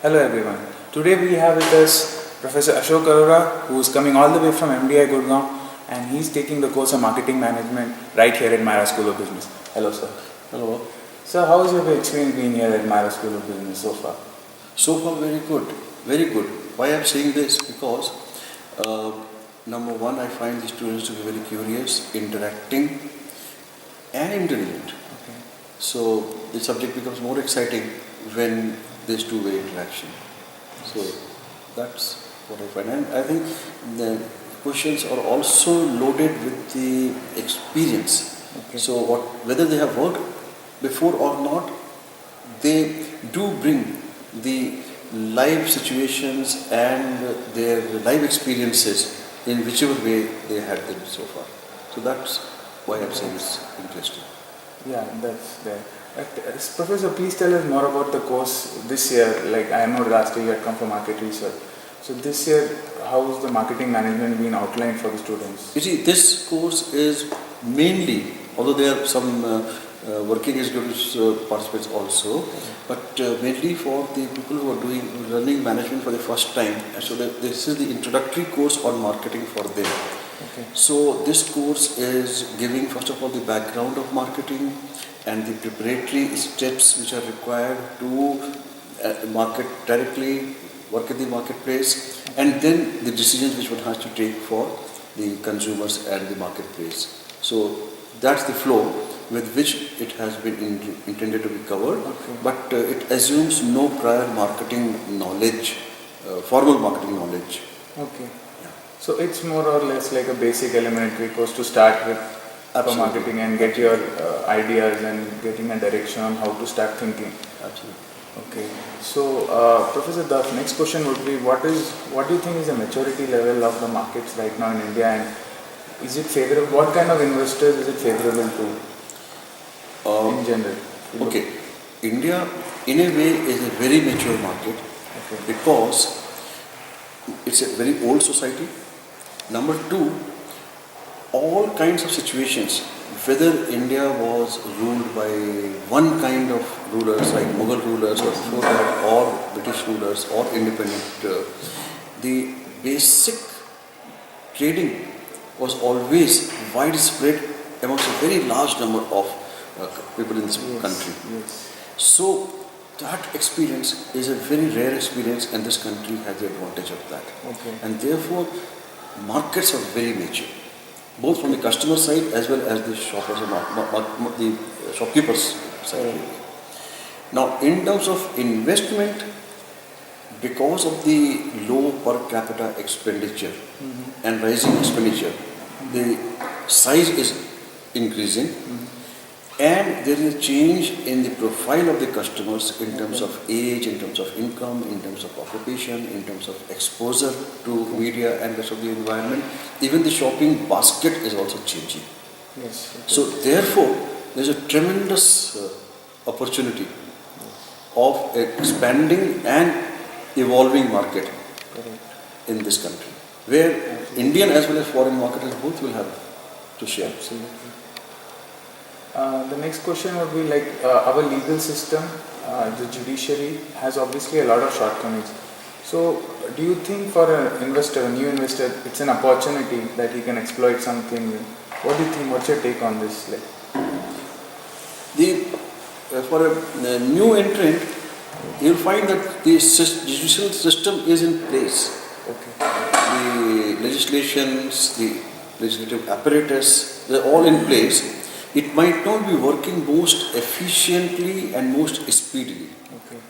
Hello everyone. Today we have with us Professor Ashok Arora, who is coming all the way from MDI Gurgaon, and he's taking the course of Marketing Management right here at Myra School of Business. Hello sir. Hello. So how has your experience been here at Myra School of Business so far? So far, very good. Very good. Why I'm saying this? Because number one, I find the students to be very curious, interacting, and intelligent. Okay. So the subject becomes more exciting when there's two-way interaction. So that's what I find. And I think the questions are also loaded with the experience. Okay. So whether they have worked before or not, they do bring the live situations and their live experiences in whichever way they had them so far. So that's why I'm saying it's interesting. Yeah, that's there. Professor, please tell us more about the course this year. Like I know last year you had come for market research. So this year, how is the marketing management being outlined for the students? You see, this course is mainly, although there are some working executives participants also, but mainly for the people who are learning management for the first time. And so this is the introductory course on marketing for them. Okay. So this course is giving first of all the background of marketing and the preparatory steps which are required to market directly, work in the marketplace, and then the decisions which one has to take for the consumers and the marketplace. So that's the flow with which it has been intended to be covered, Okay. but it assumes no prior marketing knowledge, formal marketing knowledge. Okay. So it's more or less like a basic elementary course to start with for Absolutely. marketing and get your ideas and getting a direction on how to start thinking. Absolutely. Okay. So, Professor, the next question would be, what do you think is the maturity level of the markets right now in India, and is it favorable? What kind of investors is it favorable to in general? Okay, India in a way is a very mature market Okay. because it's a very old society. Number two, all kinds of situations, whether India was ruled by one kind of rulers like Mughal rulers or before that, or British rulers or independent, the basic trading was always widespread amongst a very large number of people in this country. Yes. So that experience is a very rare experience, and this country has the advantage of that. Okay. And therefore, markets are very mature, both from the customer side as well as the shoppers and the shopkeepers side. Now, in terms of investment, because of the low per capita expenditure and rising expenditure, the size is increasing, and there is a change in the profile of the customers in terms of age, in terms of income, in terms of occupation, in terms of exposure to media and rest of the environment. Even the shopping basket is also changing. Yes. Okay. So therefore, there is a tremendous opportunity of expanding and evolving market Correct. in this country, where Indian as well as foreign marketers both will have to share. Absolutely. The next question would be like our legal system, the judiciary has obviously a lot of shortcomings. So, do you think for an investor, a new investor, it's an opportunity that he can exploit something? What do you think? What's your take on this? Like, For a new entrant, you'll find that the judicial system is in place. okay, The legislations, the legislative apparatus, they're all in place. It might not be working most efficiently and most speedily. okay,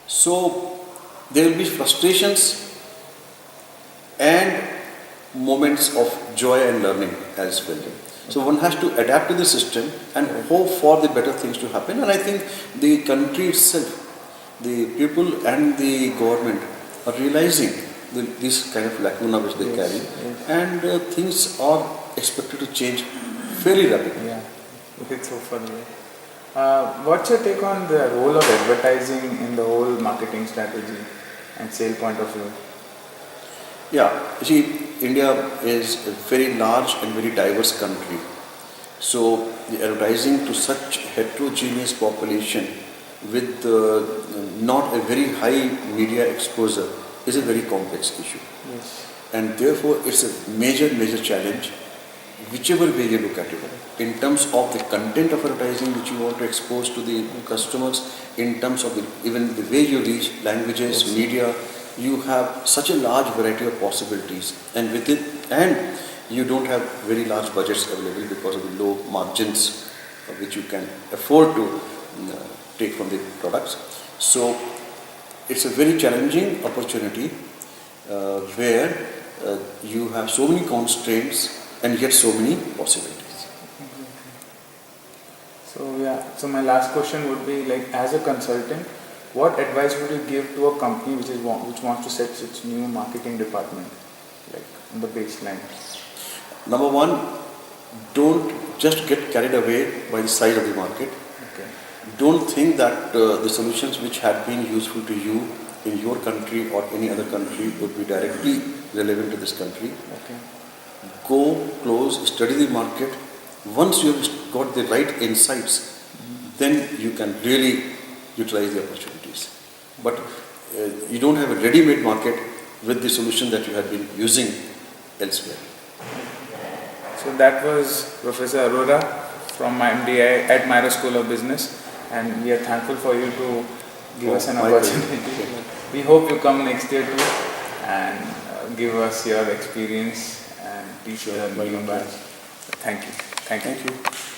So there will be frustrations and moments of joy and learning as well. So one has to adapt to the system and hope for the better things to happen. And I think the country itself, the people and the government are realizing this kind of lacuna which they carry, and things are expected to change fairly rapidly. yeah, it's so funny. What's your take on the role of advertising in the whole marketing strategy and sale point of view? Yeah, you see, India is a very large and very diverse country. So the advertising to such heterogeneous population with not a very high media exposure is a very complex issue. Yes. And therefore it's a major challenge, whichever way you look at it, in terms of the content of advertising which you want to expose to the customers, in terms of even the way you reach languages, Yes. media. You have such a large variety of possibilities, and with it, and you don't have very large budgets available because of the low margins which you can afford to take from the products. So it's a very challenging opportunity where you have so many constraints and yet so many possibilities. So yeah, so my last question would be like, as a consultant, what advice would you give to a company which wants to set its new marketing department, like on the baseline? Number one, don't just get carried away by the size of the market. Okay. Don't think that the solutions which had been useful to you in your country or any other country would be directly relevant to this country. Okay. Go close, study the market. Once you have got the right insights, then you can really utilize the opportunities. But you don't have a ready-made market with the solution that you have been using elsewhere. So that was Professor Arora from MDI at Myra School of Business, and we are thankful for you to give us an my pleasure. opportunity. We hope you come next year too and give us your experience and teach the my new pleasure. batch. Thank you. Thank you. Thank you.